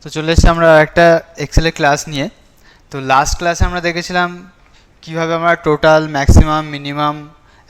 তো চলে এসেছি আমরা একটা এক্সেলের ক্লাস নিয়ে। তো লাস্ট ক্লাসে আমরা দেখেছিলাম কিভাবে আমরা টোটাল, ম্যাক্সিমাম, মিনিমাম,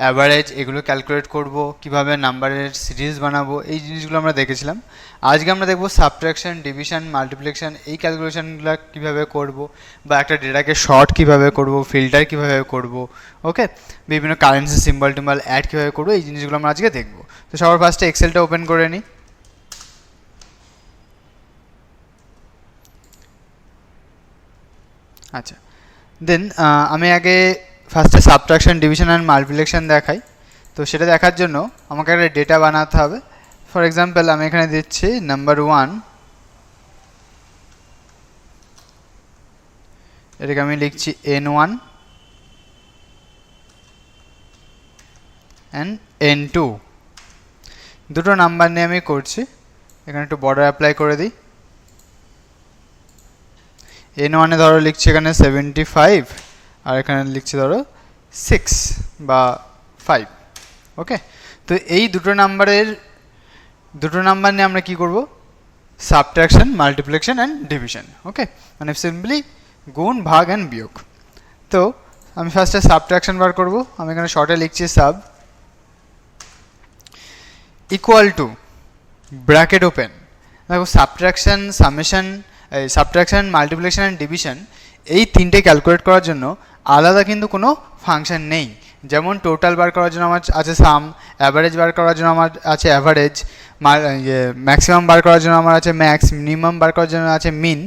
অ্যাভারেজ এগুলো ক্যালকুলেট করব, কিভাবে নাম্বারের সিরিজ বানাবো, এই জিনিসগুলো আমরা দেখেছিলাম। আজকে আমরা দেখব সাবট্রাকশন, ডিভিশন, মাল্টিপ্লিকেশন এই ক্যালকুলেশনগুলো কিভাবে করব, বা একটা ডেটাকে শর্ট কিভাবে করব, ফিল্টার কিভাবে করব, ওকে, বিভিন্ন কারেন্সি সিম্বল টিম্বল অ্যাড কিভাবে করব, এই জিনিসগুলো আমরা আজকে দেখব। তো সবার ফার্স্টে এক্সেলটা ওপেন করে নিই। আচ্ছা, দেন আমি আগে ফার্স্টে সাবট্রাকশন, ডিভিশন অ্যান্ড মাল্টিপ্লিকেশন দেখাই। তো সেটা দেখার জন্য আমাকে একটা ডেটা বানাতে হবে। ফর এক্সাম্পল আমি এখানে দিচ্ছি নাম্বার 1, এটাকে আমি লিখছি n1 অ্যান্ড n2, দুটো নাম্বার নিয়ে আমি করছি। এখানে একটু বর্ডার অ্যাপ্লাই করে দিই। n1 এ ধরো লিখছি এখানে 75, আর এখানে লিখছি ধরো 6 বা 5, ওকে। তো এই দুটো নাম্বার নিয়ে আমরা কি করব? সাবট্রাকশন, মাল্টিপ্লিকেশন অ্যান্ড ডিভিশন, ওকে, মানে সিম্পলি গুণ, ভাগ অ্যান্ড বিয়োগ। তো আমি ফার্স্টে সাবট্রাকশন বার করব। আমি এখানে শর্টে লিখছি sub equal to bracket open. দেখো subtraction, subtraction, multiplication and division এই তিনটে ক্যালকুলেট করার জন্য আলাদা কিন্তু কোনো ফাংশন নেই। যেমন টোটাল বার করার জন্য আমার আছে সাম, অ্যাভারেজ বার করার জন্য আমার আছে অ্যাভারেজ, ম্যাক্সিমাম বার করার জন্য আমার আছে ম্যাক্স, মিনিমাম বার করার জন্য আছে মিন।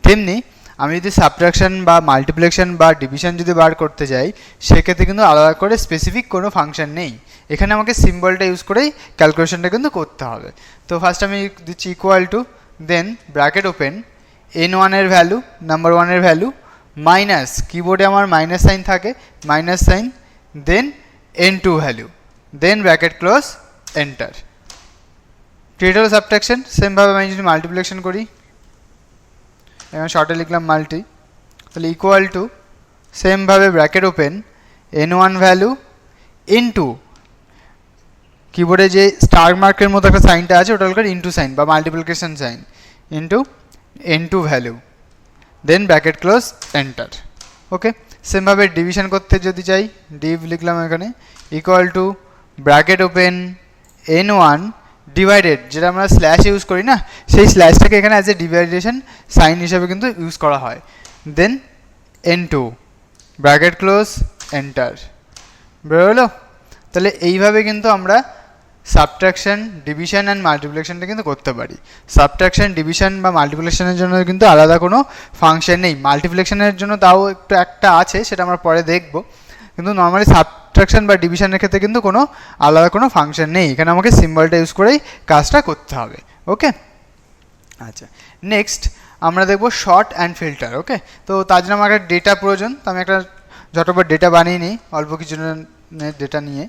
তেমনি আমি যদি সাবট্রাকশন বা মাল্টিপ্লিকেশন বা ডিভিশন যদি বার করতে যাই, সেক্ষেত্রে কিন্তু আলাদা করে স্পেসিফিক কোনো ফাংশন নেই। এখানে আমাকে সিম্বলটা ইউজ করেই ক্যালকুলেশনটা কিন্তু করতে হবে। তো ফার্স্ট আমি দিচ্ছি equal to, then bracket open, n1 এর ভ্যালু, নাম্বার 1 এর ভ্যালু, মাইনাস, কিবোর্ডে আমার মাইনাস সাইন থাকে, মাইনাস সাইন, দেন n2 value, then bracket close, enter. Create হলো সাবট্রাকশন। সেমভাবে আমি যদি মাল্টিপ্লিকেশন করি, এখানে শর্টে লিখলাম মাল্টি, তাহলে ইকুয়াল টু সেমভাবে bracket open, n1 value into, কিবোর্ডে যে স্টার মার্কের মতো একটা সাইনটা আছে ওটা হলো ইন্টু সাইন বা multiplication sign, into n2 value, then bracket close, enter, okay. সেমভাবে ডিভিশন করতে যদি চাই, ডিভ লিখলাম এখানে equal to bracket open n1 divided, যেটা আমরা স্ল্যাশ ইউজ করি না, সেই স্ল্যাশটাকে এখানে অ্যাজ এ ডিভাইডেশন সাইন হিসাবে কিন্তু ইউজ করা হয়, দেন n2 ব্র্যাকেট ক্লোজ, এন্টার। বেরোলো? তাহলে এইভাবে কিন্তু আমরা সাবট্রাকশন, ডিভিশন অ্যান্ড মাল্টিপ্লিকেশনটা কিন্তু করতে পারি। সাবট্রাকশন, ডিভিশন বা মাল্টিপ্লিকেশনের জন্য কিন্তু আলাদা কোনো ফাংশন নেই। মাল্টিপ্লিকেশনের জন্য তাও একটু একটা আছে, সেটা আমরা পরে দেখব, কিন্তু নর্মালি সাবট্রাকশন বা ডিভিশনের ক্ষেত্রে কিন্তু কোনো আলাদা কোনো ফাংশন নেই। এখানে আমাকে সিম্বলটা ইউজ করেই কাজটা করতে হবে, ওকে। আচ্ছা, নেক্সট আমরা দেখব শর্ট অ্যান্ড ফিল্টার, ওকে। তো তার জন্য আমার একটা ডেটা প্রয়োজন। তো আমি একটা ঝটপট ডেটা বানিয়ে নিই অল্প কিছু ডেটা নিয়ে।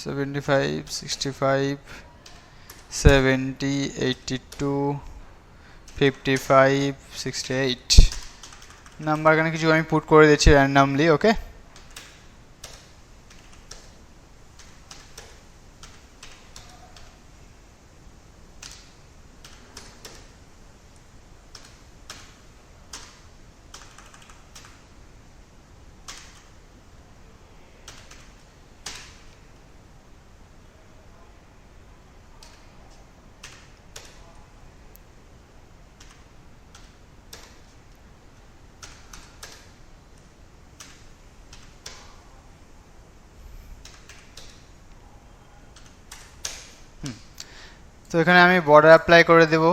সেভেন্টি ফাইভ, 65, 70, 82, 55, 68 নাম্বার এখানে কিছু আমি পুট করে দিচ্ছি র্যান্ডামলি, ওকে। তো এখানে আমি বর্ডার অ্যাপ্লাই করে দেব,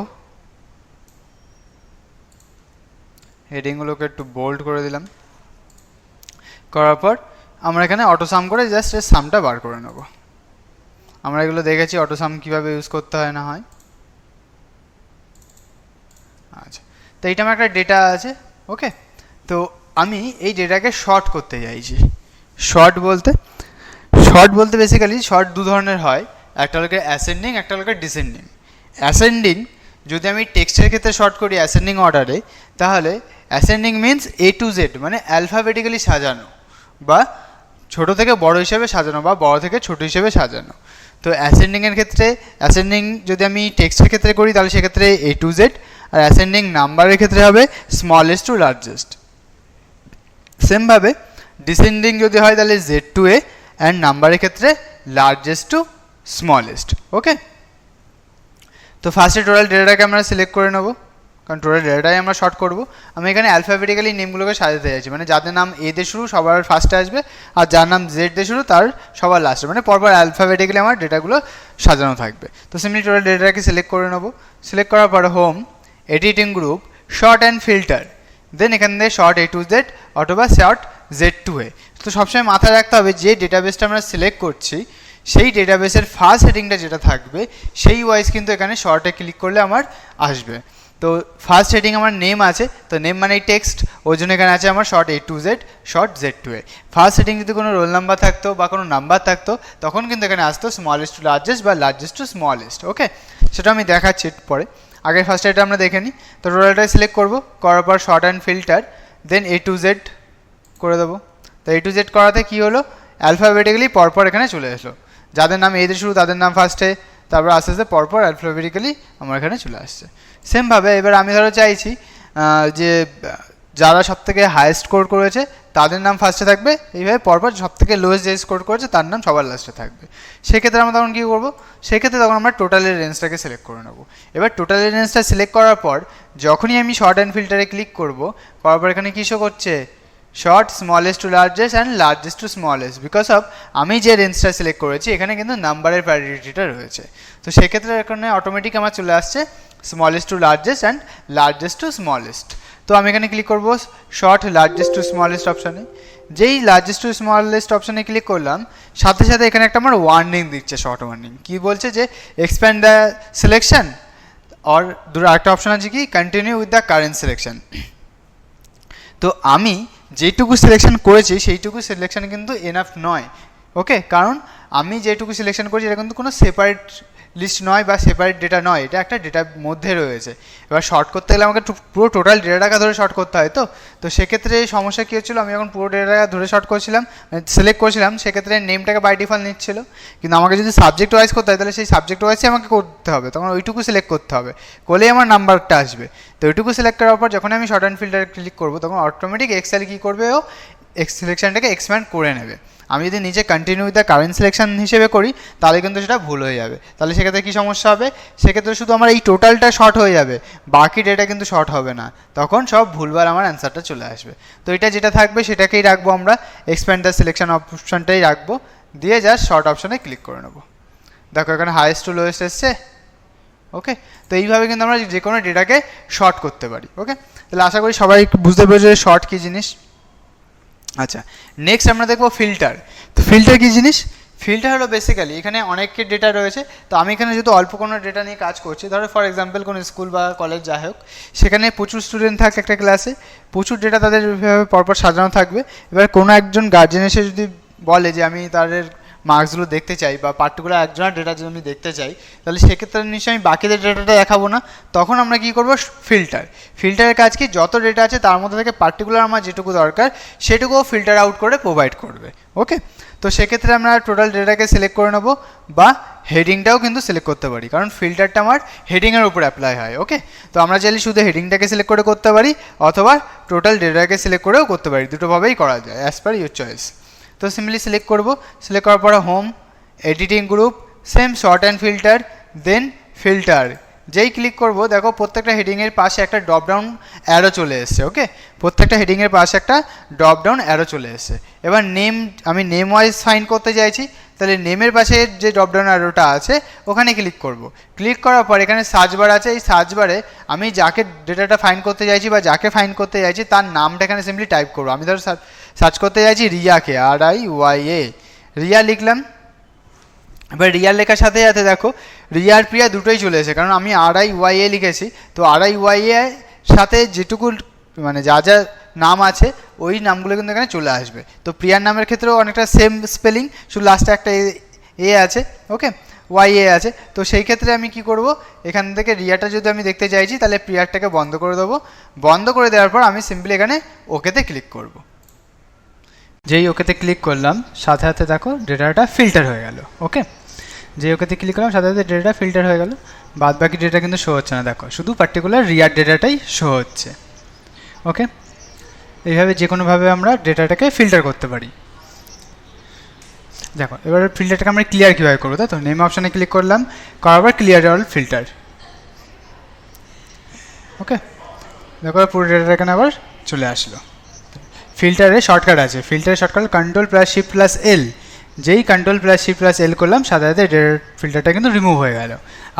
হেডিংগুলোকে একটু বোল্ড করে দিলাম। করার পর আমরা এখানে অটো সাম করে জাস্ট এর সামটা বার করে নেব। আমরা এগুলো দেখেছি অটো সাম কীভাবে ইউজ করতে হয় না হয়। আচ্ছা, তো এইটা আমার একটা ডেটা আছে। ওকে, তো আমি এই ডেটাকে শর্ট করতে চাইছি। শর্ট বলতে বেসিক্যালি শর্ট দু ধরনের হয়, একটা হলো অ্যাসেন্ডিং, একটা হলো ডিসেন্ডিং। অ্যাসেন্ডিং যদি আমি টেক্সটের ক্ষেত্রে শর্ট করি অ্যাসেন্ডিং অর্ডারে, তাহলে ascending means A to Z, মানে অ্যালফাবেটিক্যালি সাজানো বা ছোট থেকে বড় হিসেবে সাজানো বা বড় থেকে ছোট হিসেবে সাজানো। তো অ্যাসেন্ডিংয়ের ক্ষেত্রে, অ্যাসেন্ডিং যদি আমি টেক্সটের ক্ষেত্রে করি তাহলে সেক্ষেত্রে A to Z, আর অ্যাসেন্ডিং নাম্বারের ক্ষেত্রে হবে স্মলেস্ট টু লার্জেস্ট। সেমভাবে ডিসেন্ডিং যদি হয় তাহলে Z to A, অ্যান্ড নাম্বারের ক্ষেত্রে লার্জেস্ট টু স্মলেস্ট। ওকে, তো ফার্স্টে টোটাল ডেটাটাকে আমরা সিলেক্ট করে নেবো, কারণ টোটাল ডেটাটাই আমরা শর্ট করবো। আমি এখানে অ্যালফাবেটিক্যালি নেমগুলোকে সাজাতে চাইছি, মানে যাদের নাম A দিয়ে শুরু সবার ফার্স্টে আসবে, আর যার নাম Z দিয়ে শুরু তার সবার লাস্টে, মানে পরপর অ্যালফাবেটিক্যালি আমার ডেটাগুলো সাজানো থাকবে। তো সিম্পলি টোটাল ডেটাটাকে সিলেক্ট করে নেবো। সিলেক্ট করার পরে home, editing group, sort and filter, then এখান থেকে শর্ট A to Z অথবা শর্ট Z to A। তো সবসময় মাথায় রাখতে হবে যে ডেটাবেসটা আমরা সিলেক্ট করছি সেই ডেটাবেসের ফার্স্ট হেডিংটা যেটা থাকবে সেই ওয়াইজ কিন্তু এখানে শর্টে ক্লিক করলে আমার আসবে। তো ফার্স্ট হেডিং আমার নেম আছে, তো নেম মানে টেক্সট, ওই জন্য এখানে আছে আমার short A to Z, short Z to A। First heading যদি কোনো রোল নাম্বার থাকতো বা কোনো নাম্বার থাকতো তখন কিন্তু এখানে আসতো স্মলেস্ট টু লার্জেস্ট বা লার্জেস্ট টু স্মলেস্ট। ওকে, সেটা আমি দেখাচ্ছি পরে, আগে ফার্স্ট এটা আমরা দেখে নিই। তো টোটালটা সিলেক্ট করবো, করার পর sort and filter, then A to Z করে দেবো। তো A to Z করাতে কী হলো, অ্যালফাবেটিক্যালি পরপর এখানে চলে আসলো, যাদের নাম A দিয়ে শুরু তাদের নাম ফার্স্টে, তারপর আস্তে আস্তে পরপর অ্যালফাবেটিক্যালি আমার এখানে চলে আসছে। সেমভাবে এবার আমি ধরো চাইছি যে যারা সবথেকে হাইয়েস্ট স্কোর করেছে তাদের নাম ফার্স্টে থাকবে, এইভাবে পরপর সবথেকে লোয়েস্ট যে স্কোর করেছে তার নাম সবার লাস্টে থাকবে। সেক্ষেত্রে আমরা তখন কী করবো, সেক্ষেত্রে তখন আমরা টোটালের রেঞ্জটাকে সিলেক্ট করে নেবো। এবার টোটালের রেঞ্জটা সিলেক্ট করার পর যখনই আমি শর্ট অ্যান্ড ফিল্টারে ক্লিক করবো, করার পর এখানে কী শো করছে, sort smallest to largest and largest to smallest, because of আমি যে রেঞ্জটা সিলেক্ট করেছি এখানে কিন্তু নাম্বারের প্রায়োরিটিটা রয়েছে। তো সেক্ষেত্রে এখানে অটোমেটিক আমার চলে আসছে smallest to largest and largest to smallest. তো আমি এখানে ক্লিক করবো শর্ট লার্জেস্ট টু স্মলেস্ট অপশানে। যেই লার্জেস্ট টু স্মলেস্ট অপশানে ক্লিক করলাম, সাথে সাথে এখানে একটা আমার ওয়ার্নিং দিচ্ছে, শর্ট ওয়ার্নিং। কী বলছে যে এক্সপ্যান্ড দ্য সিলেকশন, আর আরেকটা অপশান আছে কি continue with the current selection. তো আমি যেটুকু সিলেকশন করেছি সেইটুকু সিলেকশন কিন্তু এনাফ নয়। ওকে, কারণ আমি যেটুকু সিলেকশন করেছি এটা কিন্তু কোনো সেপারেট লিস্ট নয় বা সেপারেট ডেটা নয়, এটা একটা ডেটার মধ্যে রয়েছে। এবার শর্ট করতে গেলে আমাকে পুরো টোটাল ডেটাটাকে ধরে শর্ট করতে হয়। তো সেক্ষেত্রে সমস্যা কী হচ্ছিলো, আমি যখন পুরো ডেটাটা ধরে শর্ট করছিলাম, সিলেক্ট করছিলাম, সেক্ষেত্রে নেমটাকে বাই ডিফল্ট নিচ্ছিল। কিন্তু আমাকে যদি সাবজেক্ট ওয়াইজ করতে হয় তাহলে সেই সাবজেক্ট ওয়াইজই আমাকে করতে হবে, তখন ওইটুকু সিলেক্ট করতে হবে, করলেই আমার নাম্বারটা আসবে। তো ওইটুকু সিলেক্ট করার পর যখন আমি শর্ট অ্যান্ড ফিল্টারে ক্লিক করবো তখন অটোমেটিক এক্সেল কী করবে, ও সিলেকশনটাকে এক্সপ্যান্ড করে নেবে। আমি যদি নিচে continue with the current selection হিসেবে করি তাহলে কিন্তু সেটা ভুল হয়ে যাবে। তাহলে সেক্ষেত্রে কী সমস্যা হবে, সেক্ষেত্রে শুধু আমার এই টোটালটা শর্ট হয়ে যাবে, বাকি ডেটা কিন্তু শর্ট হবে না, তখন সব ভুলবার আমার অ্যান্সারটা চলে আসবে। তো এটা যেটা থাকবে সেটাকেই রাখবো, আমরা এক্সপ্যান্ড দ্য সিলেকশন অপশানটাই রাখবো, দিয়ে জাস্ট শর্ট অপশানে ক্লিক করে নেবো। দেখো এখানে হাইয়েস্ট টু লোয়েস্ট এসছে। ওকে, তো এইভাবে কিন্তু আমরা যে কোনো ডেটাকে শর্ট করতে পারি। ওকে, তাহলে আশা করি সবাই বুঝতে পেরেছে শর্ট কী জিনিস। আচ্ছা, নেক্সট আমরা দেখবো ফিল্টার। তো ফিল্টার কী জিনিস, ফিল্টার হলো বেসিক্যালি এখানে অনেকের ডেটা রয়েছে, তো আমি এখানে যেহেতু অল্প কোনো ডেটা নিয়ে কাজ করছি, ধরো ফর এক্সাম্পল কোনো স্কুল বা কলেজ যাই হোক, সেখানে প্রচুর স্টুডেন্ট থাকে একটা ক্লাসে, প্রচুর ডেটা তাদের পরপর সাজানো থাকবে। এবার কোনো একজন গার্জেন এসে যদি বলে যে আমি তাদের মার্কসগুলো দেখতে চাই বা পার্টিকুলার একজনের ডেটা যদি আমি দেখতে চাই, তাহলে সেক্ষেত্রে নিশ্চয়ই আমি বাকিদের ডেটাটা দেখাবো না, তখন আমরা কী করবো, ফিল্টার। ফিল্টারের কাজ কি, যত ডেটা আছে তার মধ্যে থেকে পার্টিকুলার আমার যেটুকু দরকার সেটুকুও ফিল্টার আউট করে প্রোভাইড করবে। ওকে, তো সেক্ষেত্রে আমরা টোটাল ডেটাকে সিলেক্ট করে নেবো, বা হেডিংটাও কিন্তু সিলেক্ট করতে পারি, কারণ ফিল্টারটা আমার হেডিংয়ের উপর অ্যাপ্লাই হয়। ওকে, তো আমরা চাইলে শুধু হেডিংটাকে সিলেক্ট করে করতে পারি অথবা টোটাল ডেটাকে সিলেক্ট করেও করতে পারি, দুটোভাবেই করা যায় অ্যাজ পার ইউর চয়েস। তো সিম্পলি সিলেক্ট করবো, সিলেক্ট করার পরে home, editing group, same sort and filter, then filter. যেই ক্লিক করবো দেখো প্রত্যেকটা হেডিংয়ের পাশে একটা ড্রপ ডাউন অ্যারো চলে এসছে। ওকে, প্রত্যেকটা হেডিংয়ের পাশে একটা ড্রপ ডাউন অ্যারো চলে এসছে। এবার নেম, আমি নেম ওয়াইজ ফাইন্ড করতে চাইছি, তাহলে নেমের পাশে যে ড্রপ ডাউন অ্যারোটা আছে ওখানে ক্লিক করব। ক্লিক করার পর এখানে সার্চ বার আছে, এই সার্চ বারে আমি যাকে ডেটাটা ফাইন্ড করতে চাইছি বা যাকে ফাইন্ড করতে চাইছি তার নামটা এখানে সিম্পলি টাইপ করবো। আমি ধরো সার্চ করতে চাইছি রিয়াকে, RIYA, রিয়া লিখলাম। এবার রিয়ার লেখার সাথে সাথে দেখো রিয়া আর প্রিয়া দুটোই চলে এসেছে, কারণ আমি RIYA লিখেছি, তো RIYA সাথে যেটুকু মানে যা যা নাম আছে ওই নামগুলো কিন্তু এখানে চলে আসবে। তো প্রিয়ার নামের ক্ষেত্রেও অনেকটা সেম স্পেলিং, শুধু লাস্টে একটা এ আছে, ওকে, YA আছে। তো সেই ক্ষেত্রে আমি কি করব, এখান থেকে রিয়াটা যদি আমি দেখতে চাইছি তাহলে প্রিয়ারটাকে বন্ধ করে দেবো। বন্ধ করে দেওয়ার পর আমি সিম্পলি এখানে ওকেতে ক্লিক করব। যেই ওকেতে ক্লিক করলাম সাথে সাথে দেখো ডেটাটা ফিল্টার হয়ে গেল। ওকে, যেই ওকেতে ক্লিক করলাম সাথে সাথে ডেটাটা ফিল্টার হয়ে গেল, বাদ বাকি ডেটা কিন্তু শো হচ্ছে না, দেখো শুধু পার্টিকুলার রিয়ার ডেটাটাই শো হচ্ছে। ওকে, এইভাবে যে কোনোভাবে আমরা ডেটাটাকে ফিল্টার করতে পারি। দেখো এবার ফিল্টারটাকে আমরা ক্লিয়ার কীভাবে করবো, তাই তো নেম অপশানে ক্লিক করলাম, করার পর ক্লিয়ার অল ফিল্টার। ওকে, দেখো পুরো ডেটাটা এখানে আবার চলে আসলো। ফিল্টারে শর্টকাট আছে, ফিল্টারের শর্টকাট Ctrl+Shift+L, যেই Ctrl+Shift+L করলাম সাথে সাথে ফিল্টারটা কিন্তু রিমুভ হয়ে গেল।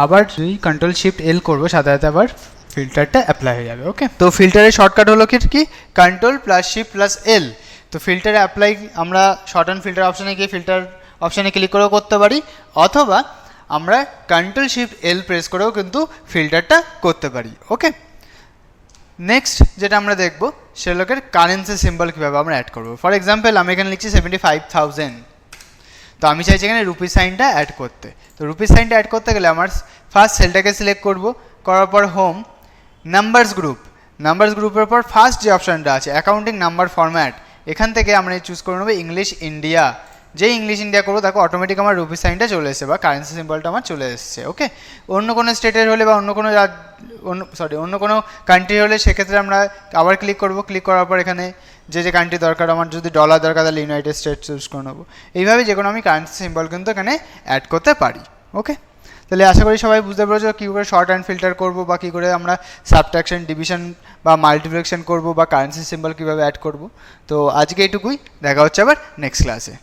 আবার যেই Ctrl+Shift+L করবো সাথে সাথে আবার ফিল্টারটা অ্যাপ্লাই হয়ে যাবে। ওকে, তো ফিল্টারের শর্টকাট হলো কি Ctrl+Shift+L। তো ফিল্টারে অ্যাপ্লাই আমরা শর্ট অ্যান্ড ফিল্টার অপশানে গিয়ে ফিল্টার অপশানে ক্লিক করেও করতে পারি, অথবা আমরা Ctrl+Shift+L প্রেস করেও কিন্তু ফিল্টারটা করতে পারি। ওকে, নেক্সট যেটা আমরা দেখবো সে লোকের কারেন্সি সিম্বল কীভাবে আমরা অ্যাড করবো। ফর এক্সাম্পল আমি এখানে লিখছি 75,000, তো আমি চাইছি এখানে রুপি সাইনটা অ্যাড করতে। তো রুপি সাইনটা অ্যাড করতে গেলে আমার ফার্স্ট সেলটাকে সিলেক্ট করব, করার পর হোম, নাম্বারস গ্রুপের পর ফার্স্ট যে অপশানটা আছে অ্যাকাউন্টিং নাম্বার ফরম্যাট, এখান থেকে আমরা চুজ করে নেবো ইংলিশ ইন্ডিয়া। যেই ইংলিশ ইন্ডিয়া করবো দেখো অটোমেটিক আমার রুপি সাইনটা চলে এসেছে বা কারেন্সি সিম্বলটা আমার চলে এসেছে। ওকে, অন্য কোনো স্টেটের হলে বা অন্য কোনো কান্ট্রি হলে সেক্ষেত্রে আমরা আবার ক্লিক করব, ক্লিক করার পর এখানে যে কান্ট্রি দরকার, আমার যদি ডলার দরকার তাহলে ইউনাইটেড স্টেটস চুজ করে নেবো। এইভাবে যে কোনো আমি কারেন্সি সিম্বল কিন্তু এখানে অ্যাড করতে পারি। ওকে, তাহলে আশা করি সবাই বুঝতে পেরেছো কী করে শর্ট অ্যান্ড ফিল্টার করবো বা কী করে আমরা সাবট্রাকশন, ডিভিশন বা মাল্টিপ্লিকেশন করবো বা কারেন্সি সিম্বল কীভাবে অ্যাড করবো। তো আজকে এইটুকুই, দেখা হচ্ছে আবার নেক্সট ক্লাসে।